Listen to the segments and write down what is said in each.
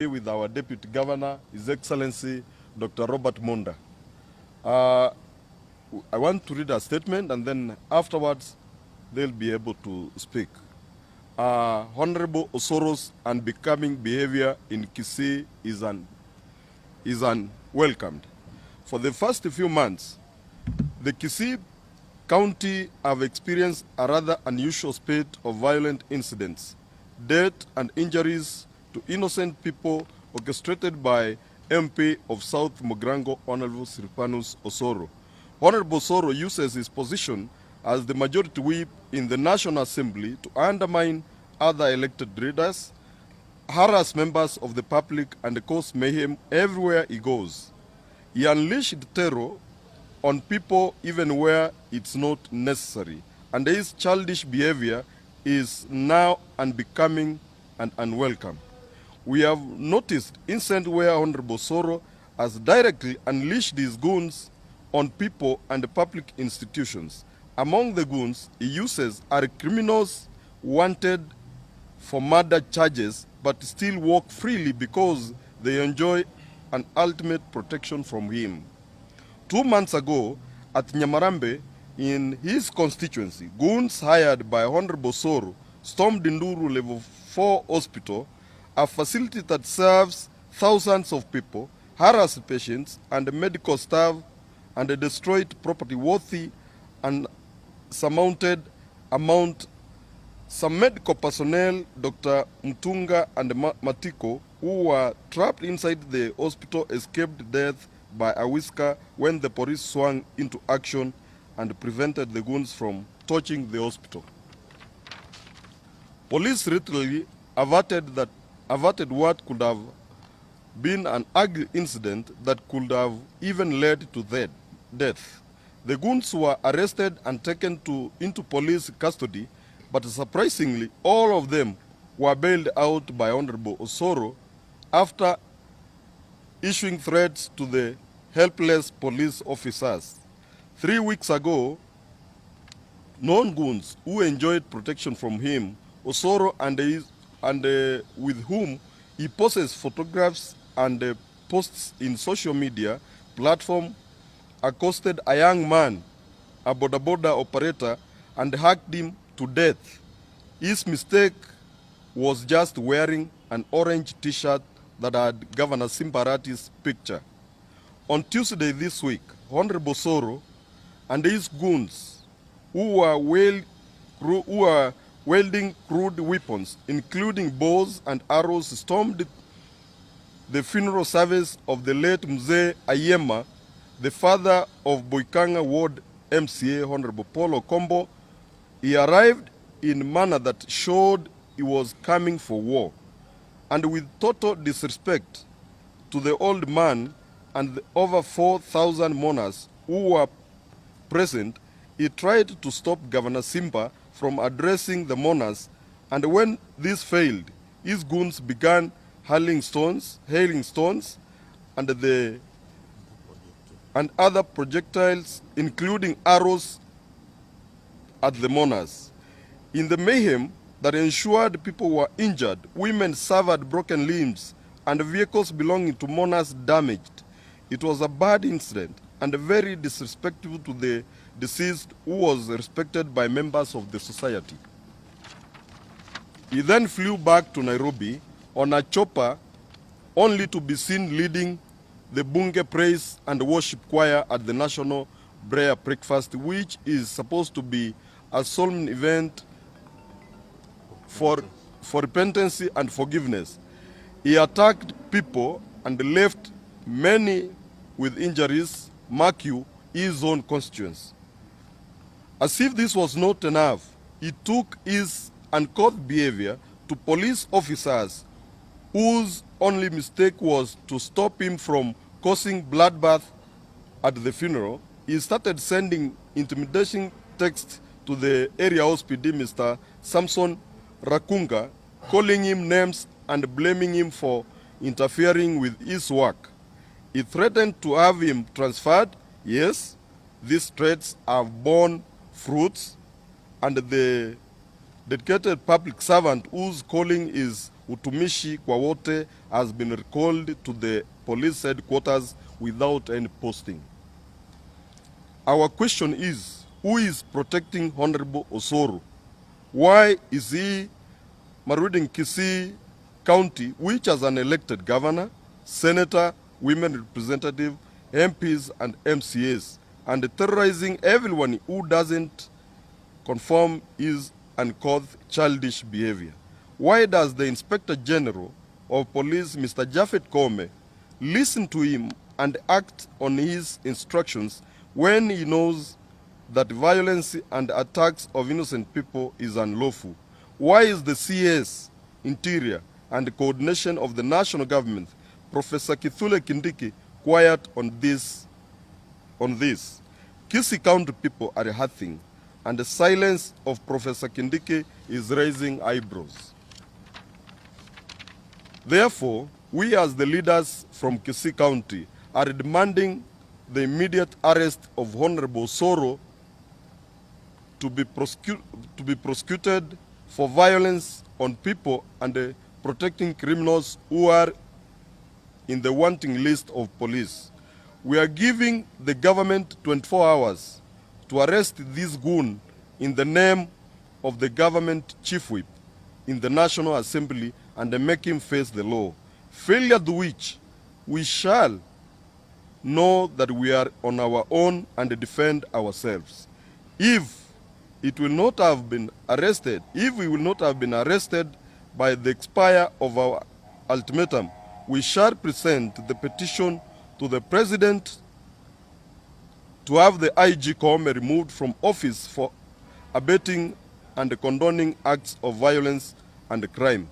With our Deputy Governor, His Excellency Dr. Robert Munda. I want to read a statement and then afterwards they'll be able to speak. Honorable Osoro's unbecoming behavior in Kisii is unwelcomed. For the first few months, the Kisii County have experienced a rather unusual spate of violent incidents, death and injuries to innocent people orchestrated by MP of South Mogrango, Honorable Sirpanus Osoro. Honorable Osoro uses his position as the majority whip in the National Assembly to undermine other elected leaders, harass members of the public, and cause mayhem everywhere he goes. He unleashed terror on people even where it's not necessary, and his childish behavior is now unbecoming and unwelcome. We have noticed incidents where Honorable Osoro has directly unleashed his goons on people and public institutions. Among the goons he uses are criminals wanted for murder charges but still walk freely because they enjoy an ultimate protection from him. 2 months ago at Nyamarambe, in his constituency, goons hired by Honorable Osoro stormed Nduru Level 4 Hospital, a facility that serves thousands of people, harassed patients and medical staff, and destroyed property worthy and surmounted amount. Some medical personnel, Dr. Mtunga and Matiko, who were trapped inside the hospital, escaped death by a whisker when the police swung into action and prevented the goons from touching the hospital. Police literally averted what could have been an ugly incident that could have even led to death. The goons were arrested and taken into police custody, but surprisingly, all of them were bailed out by Honorable Osoro after issuing threats to the helpless police officers. 3 weeks ago, non-goons who enjoyed protection from him, Osoro with whom he posts photographs and posts in social media platform, accosted a young man, a boda operator, and hacked him to death. His mistake was just wearing an orange t-shirt that had Governor Arati's picture. On Tuesday this week, Honorable Osoro and his goons, who were wielding crude weapons, including bows and arrows, stormed the funeral service of the late Mzee Ayema, the father of Boikanga Ward MCA, Honorable Paul Okombo. He arrived in a manner that showed he was coming for war, and with total disrespect to the old man and the over 4,000 mourners who were present, he tried to stop Governor Simba from addressing the mourners, and when this failed, his goons began hailing stones, and other projectiles, including arrows, at the mourners. In the mayhem that ensured people were injured, women suffered broken limbs, and vehicles belonging to mourners damaged. It was a bad incident and very disrespectful to the deceased, who was respected by members of the society. He then flew back to Nairobi on a chopper, only to be seen leading the Bunge Praise and Worship Choir at the National Prayer Breakfast, which is supposed to be a solemn event for repentance and forgiveness. He attacked people and left many with injuries, mark you, his own constituents. As if this was not enough, he took his uncouth behavior to police officers whose only mistake was to stop him from causing bloodbath at the funeral. He started sending intimidation texts to the area hospital, Mr. Samson Rakunga, calling him names and blaming him for interfering with his work. He threatened to have him transferred. Yes, these threats have borne fruits, and the dedicated public servant whose calling is utumishi kwa wote has been recalled to the police headquarters without any posting. Our question is, who is protecting Honorable Osoro? Why is he maruding Kisii County, which has an elected governor, senator, women representative, MPs and MCAs, and terrorizing everyone who doesn't conform his uncouth childish behavior? Why does the Inspector General of Police, Mr. Japhet Koome, listen to him and act on his instructions when he knows that violence and attacks of innocent people is unlawful? Why is the CS, Interior, and the coordination of the national government, Professor Kithure Kindiki, quiet on this? Kisii County people are hurting, and the silence of Professor Kindiki is raising eyebrows. Therefore, we as the leaders from Kisii County are demanding the immediate arrest of Honorable Osoro to be prosecuted for violence on people and protecting criminals who are in the wanting list of police. We are giving the government 24 hours to arrest this goon in the name of the government chief whip in the National Assembly and make him face the law. Failure to which we shall know that we are on our own and defend ourselves. If we will not have been arrested by the expire of our ultimatum, we shall present the petition to the President to have the IG Koome removed from office for abating and condoning acts of violence and crime.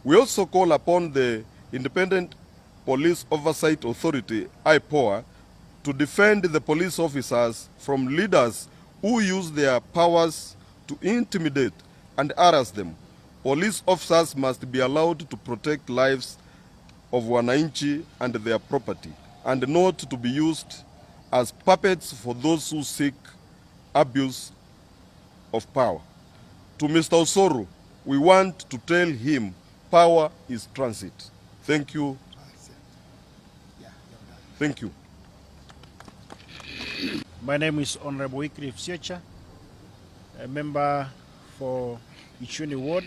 We also call upon the Independent Police Oversight Authority, IPOA, to defend the police officers from leaders who use their powers to intimidate and harass them. Police officers must be allowed to protect lives of wananchi and their property, and not to be used as puppets for those who seek abuse of power. To Mr. Osoro, we want to tell him power is transit. Thank you. Thank you. My name is Honorable Wycliffe Siecha, a member for Ichuni Ward,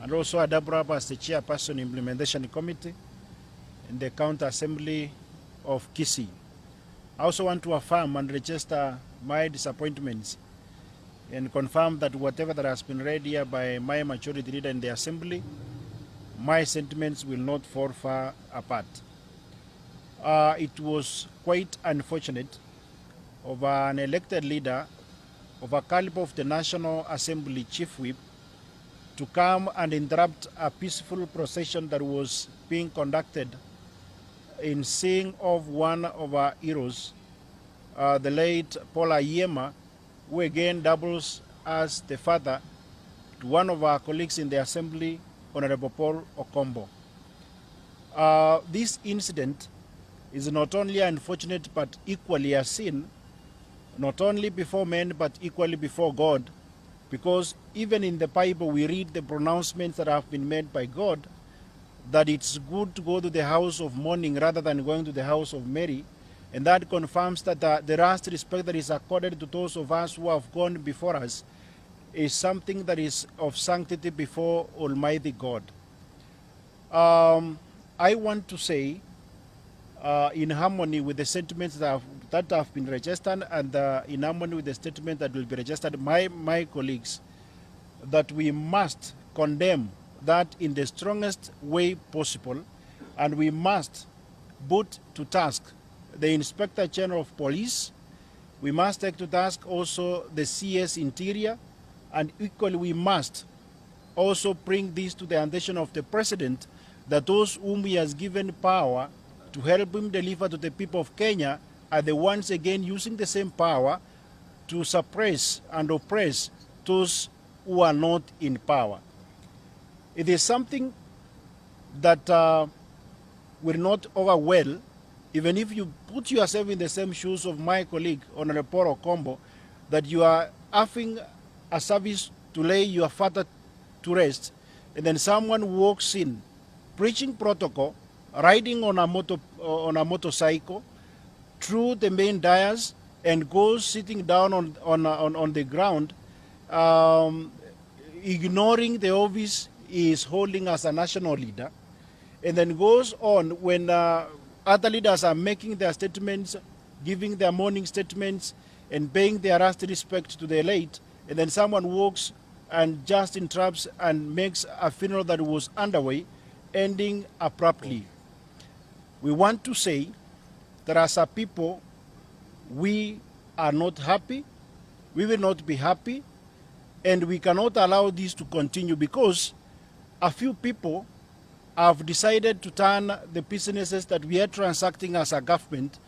and also a double up as the chairperson implementation committee in the County Assembly of Kisii. I also want to affirm and register my disappointments and confirm that whatever that has been read here by my majority leader in the Assembly, my sentiments will not fall far apart. It was quite unfortunate of an elected leader of a caliber of the National Assembly Chief Whip to come and interrupt a peaceful procession that was being conducted in seeing of one of our heroes, the late Paul Ayema, who again doubles as the father to one of our colleagues in the Assembly, Honorable Paul Okombo. This incident is not only unfortunate but equally a sin, not only before men but equally before God, because even in the Bible we read the pronouncements that have been made by God that it's good to go to the house of mourning rather than going to the house of Mary, and that confirms that the last respect that is accorded to those of us who have gone before us is something that is of sanctity before Almighty God. I want to say, in harmony with the sentiments that have been registered and in harmony with the statement that will be registered by my colleagues, that we must condemn that in the strongest way possible, and we must put to task the Inspector General of Police. We must take to task also the CS Interior, and equally we must also bring this to the attention of the President, that those whom he has given power to help him deliver to the people of Kenya are the ones again using the same power to suppress and oppress those who are not in power. It is something that will not over well, even if you put yourself in the same shoes of my colleague, Honorable Paul Okombo, that you are offering a service to lay your father to rest, and then someone walks in, preaching protocol, riding on a motorcycle through the main dais, and goes sitting down on the ground, ignoring the office he is holding as a national leader, and then goes on when other leaders are making their statements, giving their morning statements, and paying their last respect to the late, and then someone walks and just interrupts and makes a funeral that was underway, ending abruptly. We want to say that as a people, we are not happy, we will not be happy, and we cannot allow this to continue because a few people have decided to turn the businesses that we are transacting as a government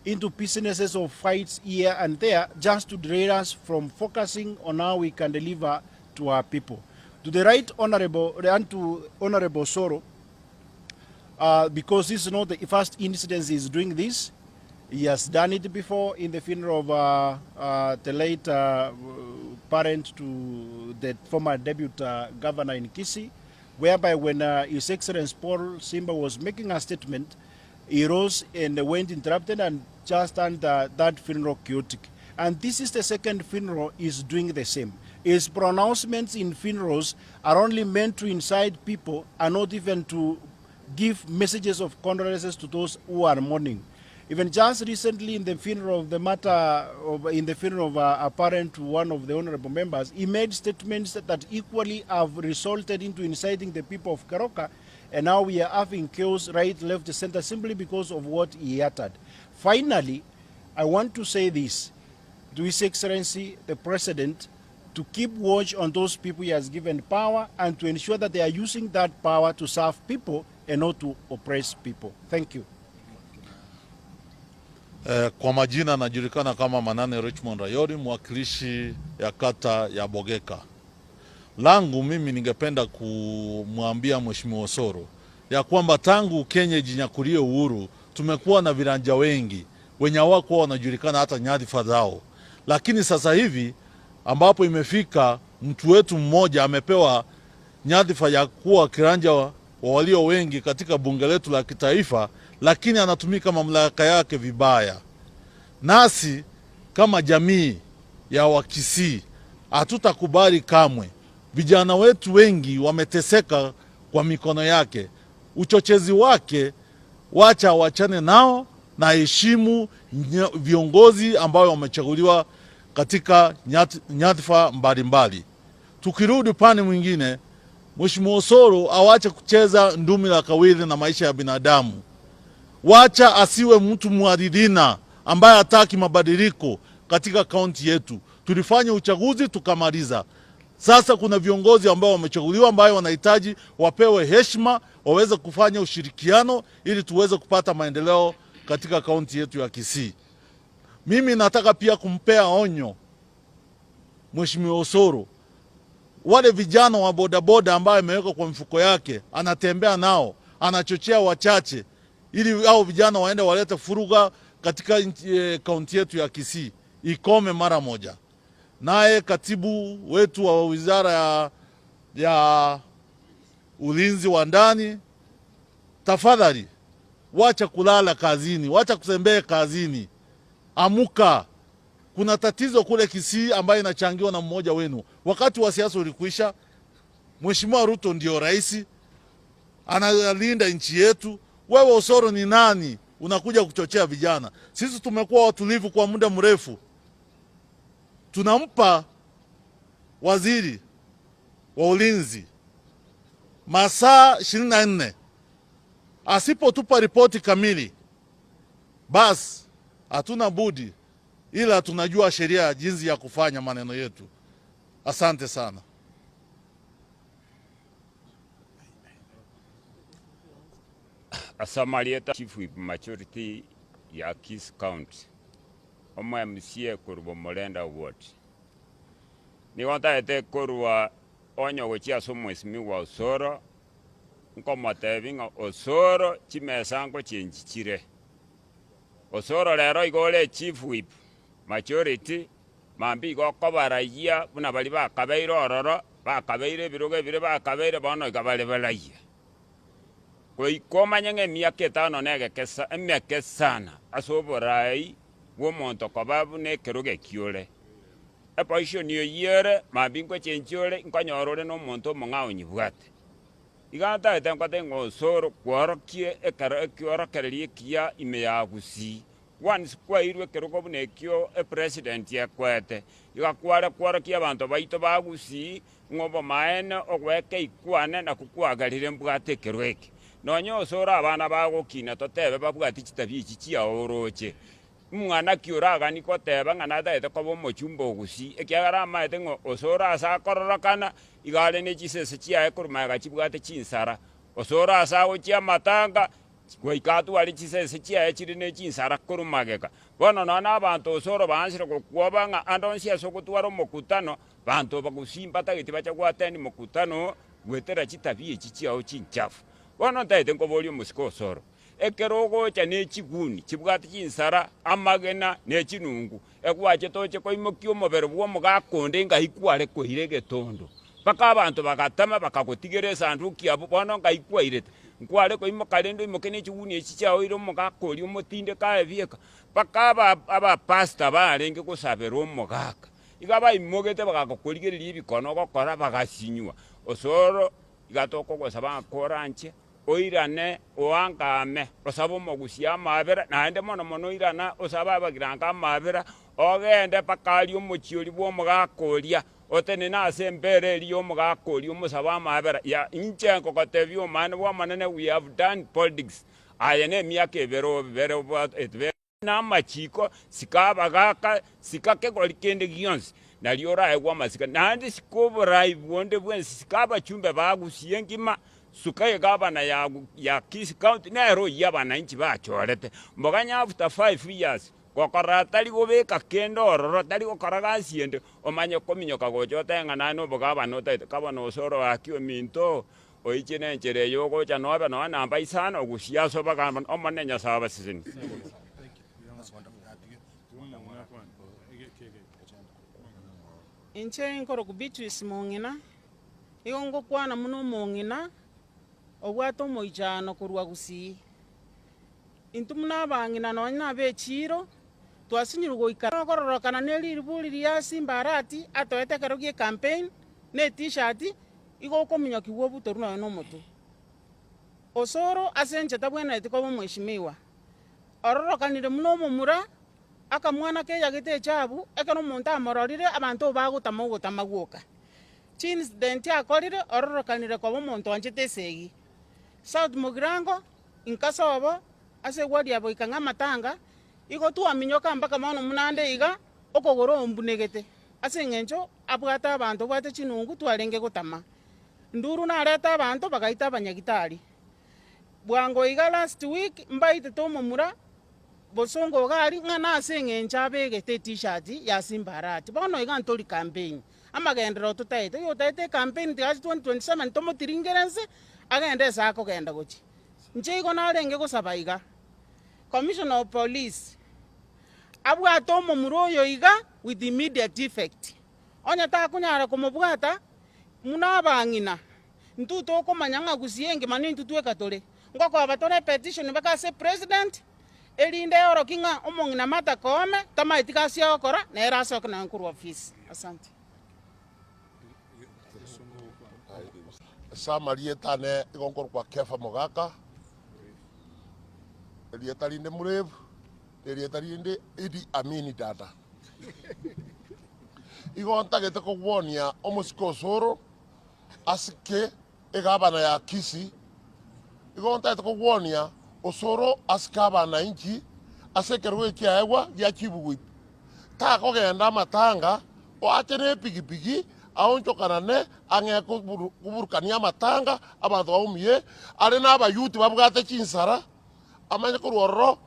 into businesses of fights here and there just to derail us from focusing on how we can deliver to our people. To the right honorable, and to Honorable Osoro, because this is not the first incident he is doing this. He has done it before in the funeral of the late parent to the former deputy governor in Kisii, whereby when His Excellency Paul Simba was making a statement, he rose and went interrupted and just turned that funeral chaotic. And this is the second funeral he's doing the same. His pronouncements in funerals are only meant to incite people and not even to give messages of condolences to those who are mourning. Even just recently in the funeral of the matter, in the funeral of a parent to one of the honorable members, he made statements that equally have resulted into inciting the people of Keroka, and now we are having chaos right, left, center simply because of what he uttered. Finally, I want to say this to His Excellency, the President, to keep watch on those people he has given power and to ensure that they are using that power to serve people and not to oppress people. Thank you. Kwa majina najulikana kama Manane Richmond Rayori, mwakilishi ya kata ya Bogeka. Langu mimi ningependa kumwambia Mheshimiwa Osoro ya kwamba tangu Kenya jinyakulie uhuru tumekuwa na viranja wengi wenye wako wanajulikana hata nyadhifa zao, lakini sasa hivi ambapo imefika mtu wetu mmoja amepewa nyadhifa ya kuwa kiranja wa walio wengi katika bunge letu la kitaifa, lakini anatumika mamlaka yake vibaya. Nasi kama jamii ya Wakisii hatutakubali kamwe. Vijana wetu wengi wameteseka kwa mikono yake. Uchochezi wake wacha wachane nao na heshimu viongozi ambao wamechaguliwa katika nyadhifa mbalimbali. Tukirudi upande mwingine, Mheshimiwa Osoro awache kucheza ndumi la kawili na maisha ya binadamu. Wacha asiwe mtu mwadilina ambaye hataki mabadiliko katika kaunti yetu. Tulifanya uchaguzi tukamaliza. Sasa kuna viongozi ambao wamechaguliwa ambao wanahitaji wapewe heshima, waweze kufanya ushirikiano ili tuweze kupata maendeleo katika kaunti yetu ya Kisii. Mimi nataka pia kumpea onyo Mheshimiwa Osoro. Wale vijana wa bodaboda ambao ameweka kwa mfuko yake, anatembea nao, anachochea wachache ili hao vijana waende walete furuga katika kaunti yetu ya Kisii. Ikome mara moja. Naye katibu wetu wa wizara ya ulinzi wa ndani, tafadhali wacha kulala kazini, wacha kutembea kazini. Amuka. Kuna tatizo kule Kisii ambayo inachangiwa na mmoja wenu. Wakati wa siasa ulikwisha. Mheshimiwa Ruto ndio rais, analinda nchi yetu. Wewe Osoro ni nani unakuja kuchochea vijana? Sisi tumekuwa watulivu kwa muda mrefu. Tunampa waziri wa ulinzi masaa 24. Asipotupa ripoti kamili, basi hatuna budi ila tunajua sheria jinsi ya kufanya maneno yetu. Asante sana. Asamalieta Chief Whip Majority ya Kisii County. Oma MCA kurbo Molenda Ward. Ni wanta ete kurwa onyo gochia somo Mheshimiwa Osoro. Nko matevinga Osoro chimesango chenjichire. Osoro lero igole Chief Whip Majority mambi go kobaraia buna bali bakabeire ororo bakabeire biroge bire bakabeire bono ikabale balaia koikomanya ng'emiaka etano negekesa emeke sana ase oborai bwa omonto koba buna ekero gekiore eposition eyere mambi nkochenchi ore nkonyora ore na omonto omong'ao nyibwate iga ntagete nkote ng'a Osoro kworokie ekero ekiorokereria ekiya ime ya Kisii once kwairwe ekero kobuna ekio epresident ekwete iga kware kworokia abanto baito ba Kisii ng'obo maene ogweka ikwane naku kwagarire mbwate ekero eke nonya Osoro abana bagokina totebe babwati chitabia echi chiao oroche mwana kioragani koteba ng'a natagete koba omochumba Kisii ekiagera amaete ng'o Osoro ase akororokana igare na chisese chiaye korumaega chibwate chinsara Osoro ase agochia amatanga goika atware chisese chiaye chiri na chinsara korumageka bono nona abanto Osoro bansire gokwoba ng'a ande onsi ase ogotwara omokutano banto bagusii batageti bacha gwateni mokutano gwetera chitabia echi chiao chinchafu bono ntagete nkoboria omosiko Osoro ekero ogocha na echiguni chibwate chinsara amagena na echinungu egwache toche koimokia omobere bwa omogakonde ngai kware koire egetondo mpaka abanto bagatama bakagotigera esanduku abo bono ngai kwairete nkware koimoka rende oimoke na echiguni echi chiao ire omogakori omotinde kaebieka mpaka abapasta barenge gosabera omogaka iga baimogete bagagokorigereria ebikono gokora bagasinywa Osoro iga tokogosaba akoranche oirane oangame osaba omogusia amabera naende mono mono oirana osaba abagiranga amabera ogende pakari omochiori bwa omogakoria otene nase mbere eri omogakoria omosaba amabera ya inche nkogotebia omane bwa manene we have done politics aye na emiaka ebere bere na amachiko sikabagaka sikakegori kende gionsi nario oraegwa amasika naende sikoborai bwonde bwensi sikabachumbe bagusie ngima sukaye gavana ya Kisii County nero yabananchi bachorete mboganya after 5 years gokora tari gobeka kendo ororo tari gokora gasiende omanye kominyoka gochote ng'ana no bogabana otaite kabana Osoro akio minto oichine enchere yogocha nobe no namba isano ogusiaso bagamba omonenya saba sisini. Inche nkoro kubitwisi mong'ina igongo kwana muno mong'ina obwate omoichano korwa Kisii intu muna abang'ina nonya abechiro twasinyire goikara okororokana na eriburi ria Simba Arati atoete ekero gie campaign na t-shirt igo okominyokiwa obutoru noyo na omotu Osoro ase enchete bwenete koba omweshimiwa ororokanire muno omomura akamwana keyagete echabu ekero omonto amororire abanto bagotama ogotama gwoka incident akorire ororokanire koba omonto anchete esegi South Mugirango inkasobo ase wadia boika ng'amatanga igo twaminyoka mpaka mono munande iga okogoro ombunegete ase eng'encho abwate abanto bwate chinungu twarenge gotama nduru nareta abanto bagaita abanyagitari bwango iga last week mbaite tomomura bosongo gari ng'ana ase eng'encho abegete t-shirt ya Simba Arati bono iga ntori campaign amagendero tutaite yotaite campaign tigachi 2027 tomotiringerense agende ase akogenda gochi nche igo narenge gosaba iga Commissioner of Police abwate omomura oyo iga with immediate effect onya takunyara komobwata muna abang'ina ntu tokomanya ng'a Kisii engima nintu tweka tore ngokoba tore petition bakase president erinde oroki ng'a omong'ina Martha Koome tamaiti gasi okora nera asoka na nkuru office. Asante. Samarieta ne igongor kwa kefa mogaka rieta rinde murevu rieta rinde Idi Amini dada igonta gete kogwonia omosiko Osoro asike egabana ya Kisii igonta gete kogwonia Osoro asikabana inchi asekerwe kiaegwa ya chibugwi ta kogenda amatanga o atene pigipigi aonchokanane ang'e kuburukania amatanga abanto baumie ari n'abayuti babwate chinsara amanye korororo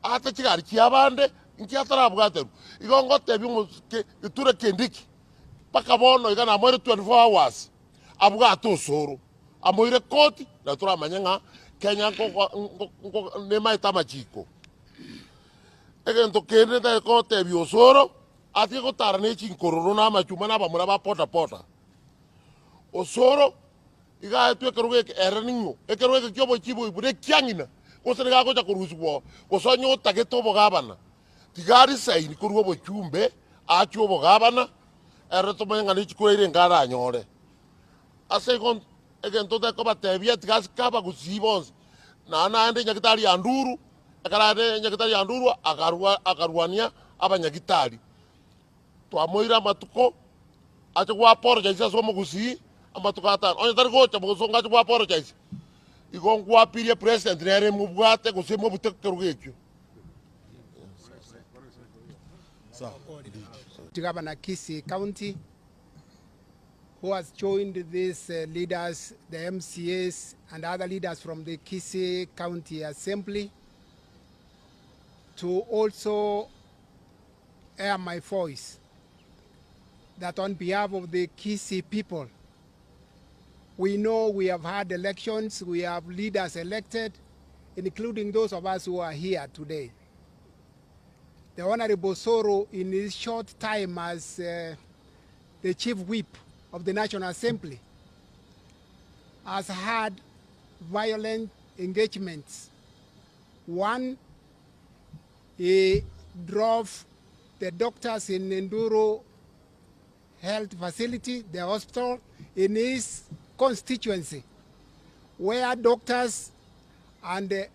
ate chigari chiabande inki atarabwateru igongotebi iture kendiki paka bono igana amoire 24 hours abwate Osoro amoire koti na turamanya ng'a Kenya ne maita machiko egento kende ta kotebi Osoro ati ko tarne chinkororo na machuma na bamura ba pota Osoro iga tu keruge eraningo keruge kyobo chibo ibure kyangina ko se ga ko ta kuruswo ko sonyo tageto bogabana tigari sai ni kurugo bochumbe achu bogabana ereto menga ni chikuire ngara nyore ase kon egen to ko batebia tigas kaba kusibons na ande nyakitari ya nduru akarade nyakitari ya nduru akarwania abanyakitari twamoira matuko acho gwa apologize aso mugusi amatuko atano onye tari gocha bugusonga acho gwa apologize igongwa pirie president nere mubwate gusemo butekerugekyo to Governor Kisii County, who has joined these leaders, the MCAs and other leaders from the Kisii County Assembly, to also air my voice that on behalf of the Kisii people, we know we have had elections, we have leaders elected, including those of us who are here today. The Honorable Osoro, in his short time as the Chief Whip of the National Assembly, has had violent engagements. One, he drove the doctors in Nduru Health Facility, the hospital, in his constituency, where doctors and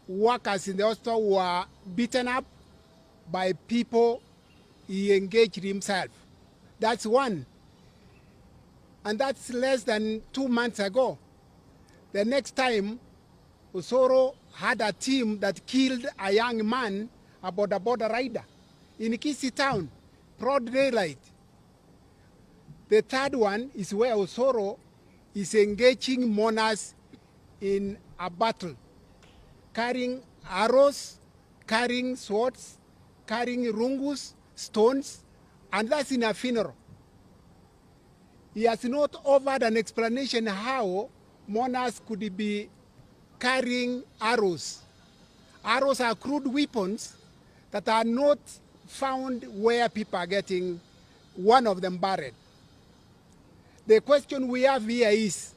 workers in the hospital were beaten up by people he engaged himself. That's one. And that's less than 2 months ago. The next time, Osoro had a team that killed a young man, a border rider, in Kisii town, broad daylight. The third one is where Osoro is engaging mourners in a battle, carrying arrows, carrying swords, carrying rungus, stones, and that's in a funeral. He has not offered an explanation how mourners could be carrying arrows. Arrows are crude weapons that are not found where people are getting one of them buried. The question we have here is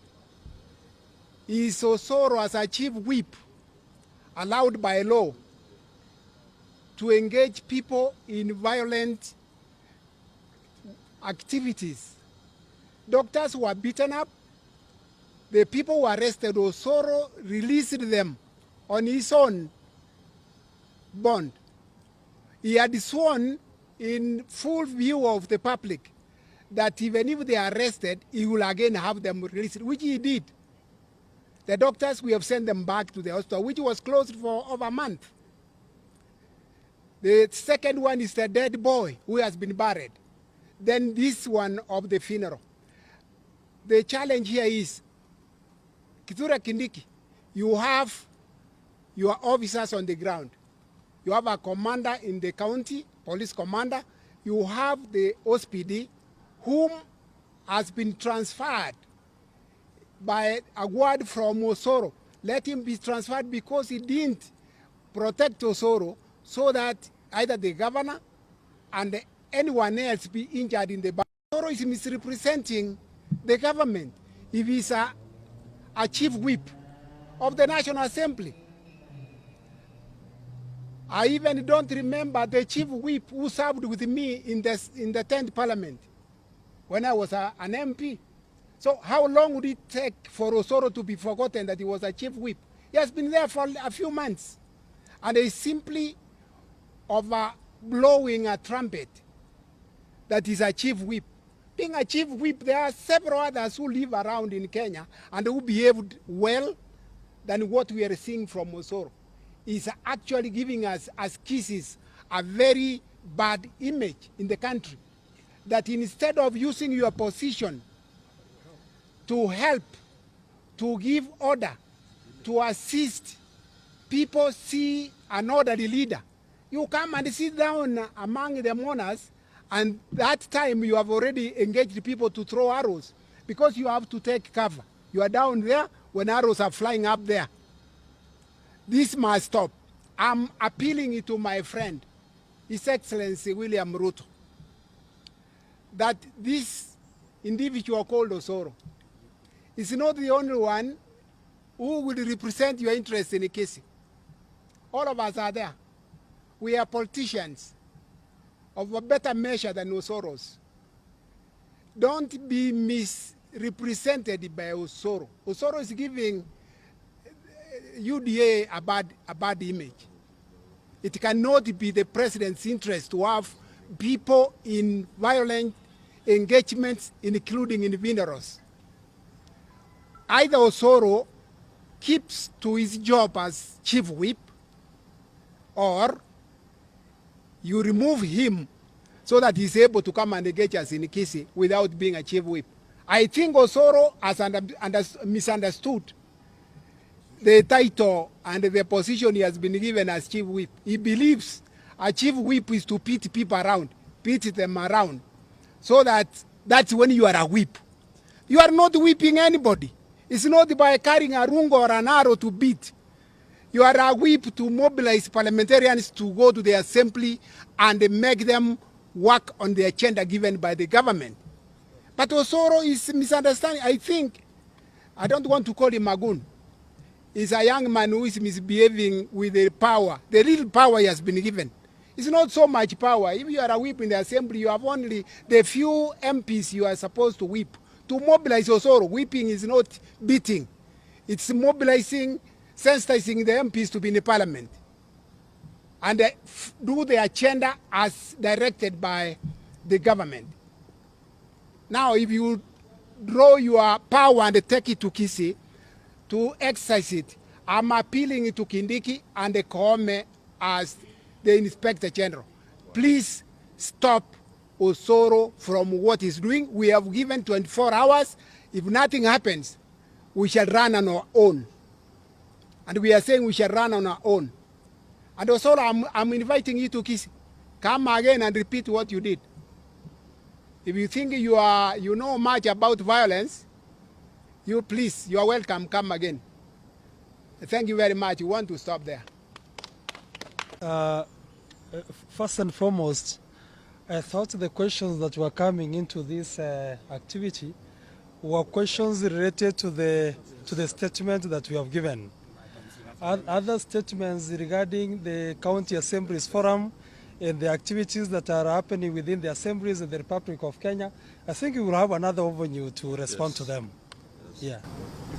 Osoro as a chief whip allowed by law to engage people in violent activities? Doctors were beaten up. The people were arrested. Osoro released them on his own bond. He had sworn in full view of the public that even if they are arrested, he will again have them released, which he did. The doctors, we have sent them back to the hospital, which was closed for over a month. The second one is the dead boy who has been buried. Then this one of the funeral. The challenge here is, Kithure Kindiki, you have your officers on the ground. You have a commander in the county, police commander. You have the OSPD, whom has been transferred by a word from Osoro. Let him be transferred because he didn't protect Osoro so that either the governor and anyone else be injured in the battle. Osoro is misrepresenting the government if he's a chief whip of the National Assembly. I even don't remember the chief whip who served with me in the 10th Parliament when I was an MP. So how long would it take for Osoro to be forgotten that he was a chief whip? He has been there for a few months. And he's simply blowing a trumpet that is a chief whip. Being a chief whip, there are several others who live around in Kenya and who behaved well than what we are seeing from Osoro. Is actually giving us, as Kisii, a very bad image in the country. That instead of using your position to help, to give order, to assist people see an orderly leader, you come and sit down among the mourners, and that time you have already engaged people to throw arrows because you have to take cover. You are down there when arrows are flying up there. This must stop. I'm appealing to my friend, His Excellency William Ruto, that this individual called Osoro is not the only one who will represent your interest in Kisii. All of us are there. We are politicians of a better measure than Osoro's. Don't be misrepresented by Osoro. Osoro is giving UDA a bad image. It cannot be the president's interest to have people in violent engagements, including in Vineros. Either Osoro keeps to his job as chief whip, or you remove him so that he's able to come and engage us in Kisii without being a chief whip. I think Osoro has misunderstood the title and the position he has been given as chief whip. He believes a chief whip is to pit people around, pit them around, so that's when you are a whip. You are not whipping anybody. It's not by carrying a rungo or an arrow to beat. You are a whip to mobilize parliamentarians to go to the assembly and make them work on the agenda given by the government. But Osoro is misunderstanding. I think, I don't want to call him a goon. He's a young man who is misbehaving with the power, the real power he has been given. It's not so much power. If you are a whip in the assembly, you have only the few MPs you are supposed to whip. To mobilize Osoro, whipping is not beating. It's mobilizing, sensitizing the MPs to be in the parliament and do the agenda as directed by the government. Now, if you draw your power and take it to Kisii to exercise it, I'm appealing to Kindiki and the Koome as the Inspector General. Please stop Osoro from what he's doing. We have given 24 hours. If nothing happens, we shall run on our own. And we are saying we shall run on our own. And Osoro, I'm inviting you to Kisii. Come again and repeat what you did. If you think you know much about violence, you are welcome, come again. Thank you very much. You want to stop there. First and foremost, I thought the questions that were coming into this activity were questions related to the statement that we have given. Other statements regarding the County Assemblies Forum and the activities that are happening within the assemblies in the Republic of Kenya, I think we will have another avenue to respond to them. Yeah.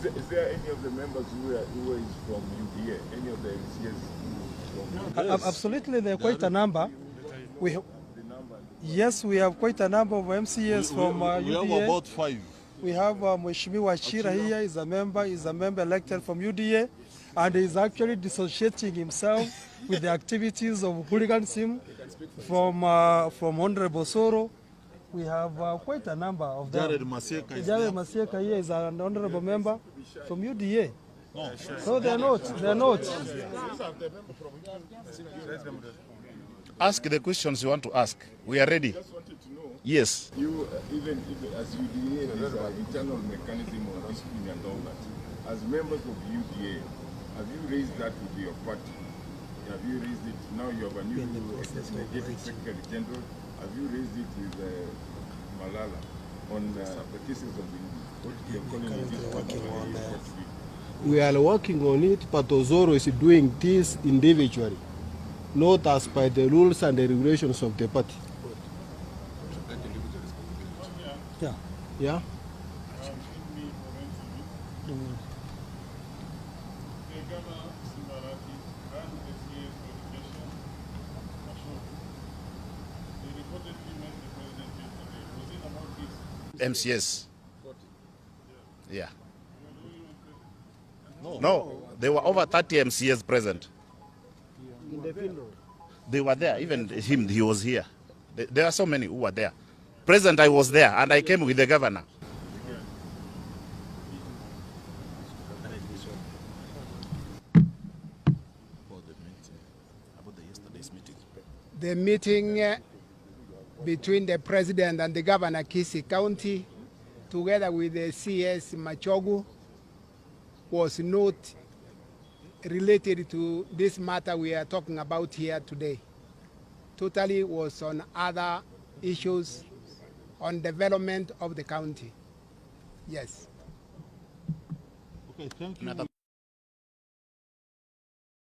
Is there any of the members who is from UDA? Any of the MCS? Absolutely, there are quite a number. Yes, we have quite a number of MCS from UDA. We have about 5. We have Mheshimiwa Achira here, is a member elected from UDA, and is actually dissociating himself with the activities of hooliganism from Honorable Osoro. We have quite a number of them. Jared Masieka here is an honorable member from UDA. No, they're not. Ask the questions you want to ask. We are ready. Yes. You, even as UDA, there's an internal mechanism of discipline and all that. As members of UDA, have you raised that with your party? Have you raised it? Now you have a new Executive Secretary General. Have you raised it with Malala on the cases of what you're calling We are working on it, but Osoro is doing this individually, not as per the rules and the regulations of the party. Yeah. Yeah? MCS. Yeah. No, there were over 30 MCS present. They were there, even him, he was here. There are so many who were there. Present, I was there, and I came with the governor. The meeting between the president and the governor Kisii County, together with the CS Machogu, was not related to this matter we are talking about here today. Totally was on other issues on development of the county. Yes. Okay, thank you.